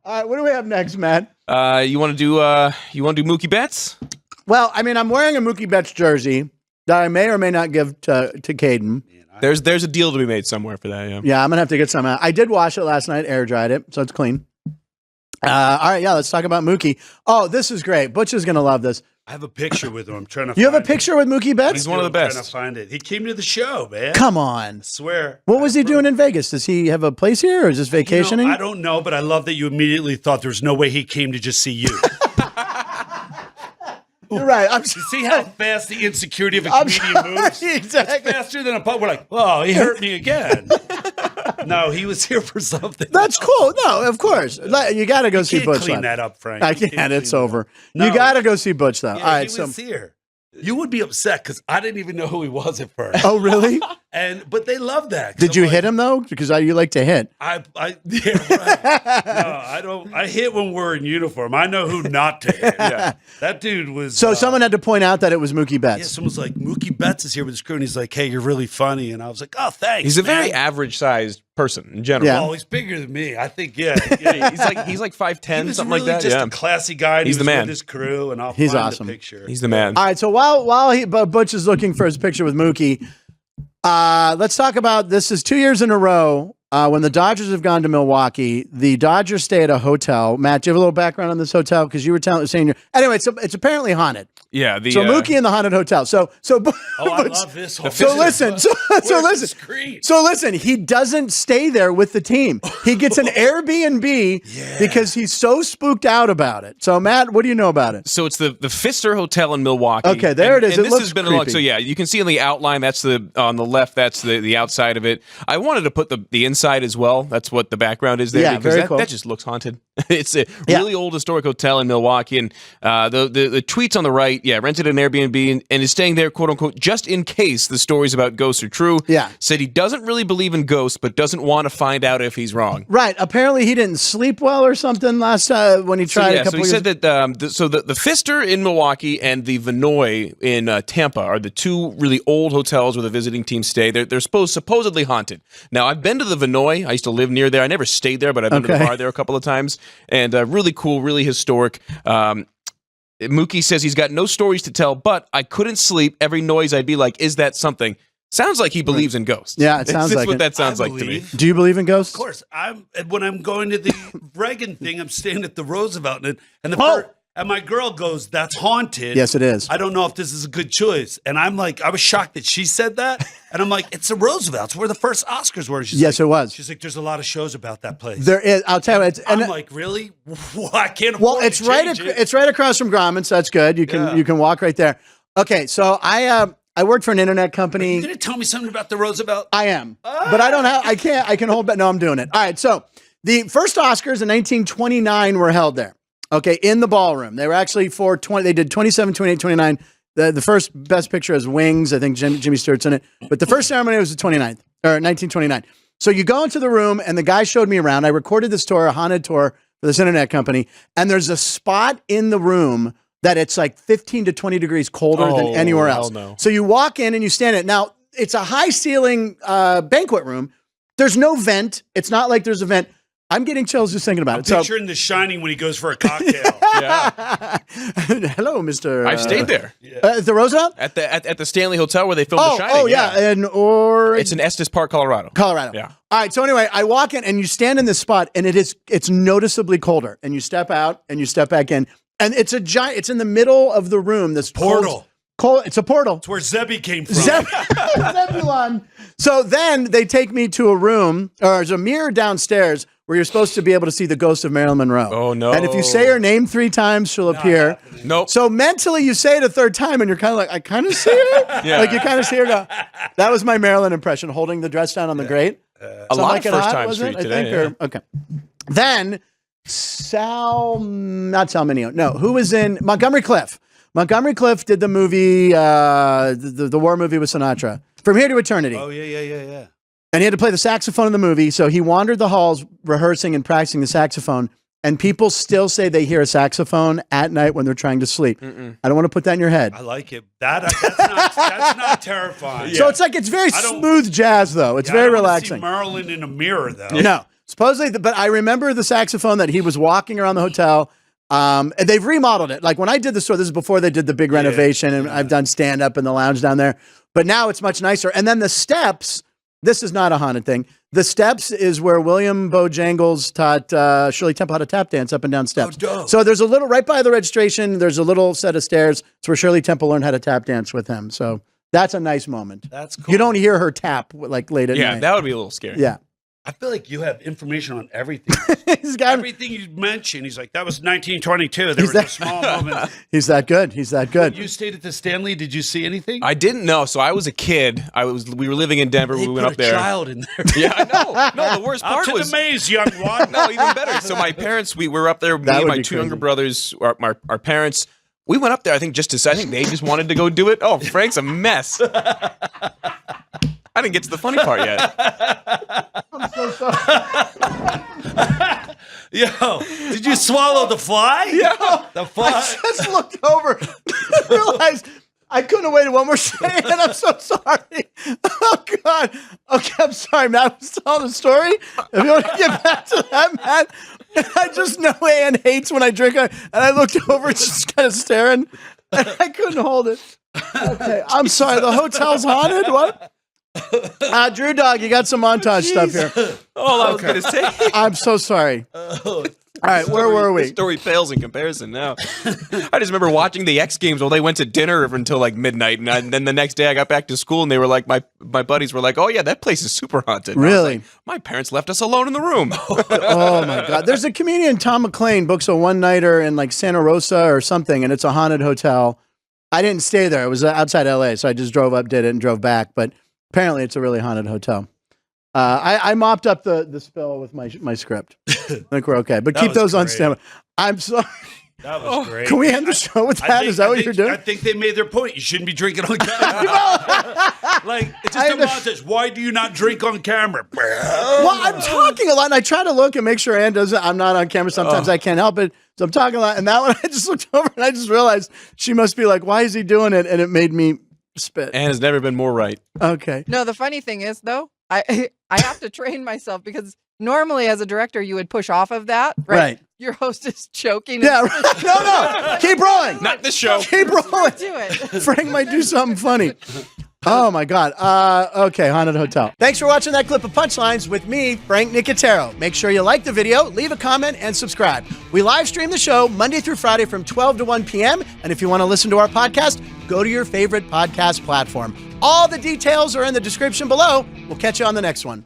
All right, what do we have next, Matt? You want to do Mookie Betts? Well, I mean, I'm wearing a Mookie Betts jersey that I may or may not give to Caden. There's a deal to be made somewhere for that. Yeah. Yeah, I'm gonna have to get some out. I did wash it last night, air dried it, so it's clean. All right, yeah, let's talk about Mookie. Oh, this is great. Butch is gonna love this. I have a picture with him. I'm trying to. You have a picture with Mookie Betts? He's one of the best. I'm trying to find it. He came to the show, man. Come on. I swear. What was he doing in Vegas? Does he have a place here, or is this vacationing? I don't know, but I love that you immediately thought there was no way he came to just see you. You're right. You see how fast the insecurity of a comedian moves? Exactly. It's faster than a pup. We're like, oh, he hurt me again. No, he was here for something. That's cool. No, of course. You got to go see Butch. Clean that up, Frank. I can't. It's over. No. You got to go see Butch, though. Yeah, all right, he was here. You would be upset because I didn't even know who he was at first. Oh, really? But they love that. Did you hit him though? Because you like to hit. Yeah, right. No, I don't. I hit when we're in uniform. I know who not to hit. Yeah. That dude was. So someone had to point out that it was Mookie Betts. Yeah, someone's like, Mookie Betts is here with his crew, and he's like, hey, you're really funny. And I was like, oh, thanks. He's a very average-sized person in general. Yeah. Oh, he's bigger than me. I think, yeah. He's like 5'10", something really like that. Just Yeah. a classy guy. And He's he the was man. With his crew, and He's find awesome. the picture. He's the man. All right. So while Butch is looking for his picture with Mookie, let's talk about this. Is 2 years in a row when the Dodgers have gone to Milwaukee. The Dodgers stay at a hotel. Matt, do you have a little background on this hotel? Because you were saying anyway. It's apparently haunted. Yeah. So Mookie in the haunted hotel. So I love this whole So listen. Where's the screen? So listen. He doesn't stay there with the team. He gets an Airbnb because he's so spooked out about it. So Matt, what do you know about it? So it's the Pfister Hotel in Milwaukee. Okay, there it is. And It this looks has been creepy. so yeah, you can see on the outline. That's on the left. That's the outside of it. I wanted to put the inside as well. That's what the background is there. Yeah, because very cool. that just looks haunted. It's a really old historic hotel in Milwaukee, and the tweets on the right, rented an Airbnb and is staying there, quote unquote, just in case the stories about ghosts are true. Yeah. Said he doesn't really believe in ghosts, but doesn't want to find out if he's wrong. Right. Apparently, he didn't sleep well or something last time when he tried a couple so he years. said that the Pfister in Milwaukee and the Vinoy in Tampa are the two really old hotels where the visiting teams stay. They're supposedly haunted. Now, I've been to the Vinoy. I used to live near there. I never stayed there, but I've been to the bar there a couple of times. And really cool, really historic. Mookie says he's got no stories to tell, but I couldn't sleep. Every noise I'd be like, is that something? Sounds like he believes in ghosts. Yeah, it sounds That's like what it. that sounds like to me. Do you believe in ghosts? Of course. When I'm going to the Reagan thing, I'm staying at the Roosevelt, and my girl goes, "That's haunted." Yes, it is. I don't know if this is a good choice, and I'm like, I was shocked that she said that, and I'm like, it's the Roosevelt. It's where the first Oscars were. She's Yes, like, it was. She's like, there's a lot of shows about that place. There is. I'll tell you. I'm like, really? Well, I can't afford Well, it's to right. change it. It's right across from Grauman's. So that's good. You can walk right there. Okay, so I worked for an internet company. You gonna tell me something about the Roosevelt? I am, but I don't have. I can't. I can hold back. No, I'm doing it. All right. So the first Oscars in 1929 were held there. Okay, in the ballroom. They were actually they did 27, 28, 29. The first Best Picture has Wings. I think Jimmy Stewart's in it. But the first ceremony was the 1929. So you go into the room, and the guy showed me around. I recorded this tour, a haunted tour for this internet company, and there's a spot in the room that it's like 15 to 20 degrees colder than anywhere else. No. So you walk in and you stand it. Now, it's a high ceiling banquet room. There's no vent. It's not like there's a vent. I'm getting chills just thinking about it. Picturing The Shining when he goes for a cocktail. Hello, Mr. I've stayed there At the Roosevelt? at the Stanley Hotel where they filmed The Shining. Oh, yeah. It's in Estes Park, Colorado. Yeah. All right. So anyway, I walk in and you stand in this spot and it's noticeably colder. And you step out and you step back in. And it's a giant, it's in the middle of the room. This Portal. It's a portal. It's where Zebby came from. Zebulon. So then they take me to a room, or there's a mirror downstairs where you're supposed to be able to see the ghost of Marilyn Monroe. Oh, no. And if you say her name 3 times, she'll appear. Nope. So mentally you say it a third time and you're kind of like, I kind of see her. Yeah. Like you kind of see her go. That was my Marilyn impression, holding the dress down on the grate. A lot of first times for you today. Okay. Then not Sal Mineo. No, who was in Montgomery Cliff? Montgomery Cliff did the movie, the war movie with Sinatra, From Here to Eternity. Oh, yeah. And he had to play the saxophone in the movie. So he wandered the halls rehearsing and practicing the saxophone. And people still say they hear a saxophone at night when they're trying to sleep. I don't want to put that in your head. I like it. That's not terrifying. So it's like, it's very smooth jazz, though. It's very I don't wanna relaxing. see Marilyn in a mirror, though. No. Supposedly, but I remember the saxophone that he was walking around the hotel. And they've remodeled it. Like when I did the store, this is before they did the big renovation, and I've done stand up in the lounge down there. But now it's much nicer. And then the steps. This is not a haunted thing. The steps is where William Bojangles taught Shirley Temple how to tap dance up and down steps. So there's a little right by the registration. There's a little set of stairs. It's where Shirley Temple learned how to tap dance with him. So that's a nice moment. That's cool. You don't hear her tap like late at night. Yeah, that would be a little scary. Yeah. I feel like you have information on everything. He's got Everything you mentioned, he's like, that was 1922. There were just small moments. He's that good. He's that good. You stayed at the Stanley. Did you see anything? I didn't know. So I was a kid. We were living in Denver. They we went put up there. a child in there. Yeah, I know. No, the worst Out part to was the maze, young one. no, even better. So my parents, we were up there. Me and my two younger brothers, our parents. We went up there. I think I think they just wanted to go do it. Oh, Frank's a mess. I didn't get to the funny part yet. I'm so sorry. Yo, did you swallow the fly? Yeah. The fly. I just looked over and realized I couldn't have waited one more second. I'm so sorry. Oh, God. Okay, I'm sorry, Matt. I was telling a story. If you want to get back to that, Matt, I just know Ann hates when I drink. And I looked over, just kind of staring, and I couldn't hold it. Okay, I'm sorry. The hotel's haunted? What? Drew Dog, you got some montage stuff here. All I was going to say. I'm so sorry. All right, where were we? The story pales in comparison now. I just remember watching the X Games while they went to dinner until like midnight, and then the next day I got back to school and they were like, my buddies were like, "Oh yeah, that place is super haunted." And really? Like, my parents left us alone in the room. Oh my God! There's a comedian, Tom McLean, books a one-nighter in like Santa Rosa or something, and it's a haunted hotel. I didn't stay there; it was outside LA, so I just drove up, did it, and drove back. But apparently, it's a really haunted hotel. I mopped up the spill with my script. I think we're okay. But keep those on standby. I'm sorry. That was great. Can we end the show with that? Is that what you're doing? I think they made their point. You shouldn't be drinking on camera. Like, it's just a montage. Why do you not drink on camera? Well, I'm talking a lot, and I try to look and make sure Ann does it. I'm not on camera. Sometimes I can't help it. So I'm talking a lot. And that one, I just looked over, and I just realized she must be like, why is he doing it? And it made me spit. Ann has never been more right. Okay. No, the funny thing is, though, I have to train myself because normally as a director, you would push off of that. Right. Your host is choking. Yeah. Right. No. Keep rolling. Not this show. Keep rolling. Do it. Frank might do something funny. Oh, my God. Okay, Haunted Hotel. Thanks for watching that clip of Punchlines with me, Frank Nicotero. Make sure you like the video, leave a comment, and subscribe. We live stream the show Monday through Friday from 12 to 1 p.m. And if you want to listen to our podcast, go to your favorite podcast platform. All the details are in the description below. We'll catch you on the next one.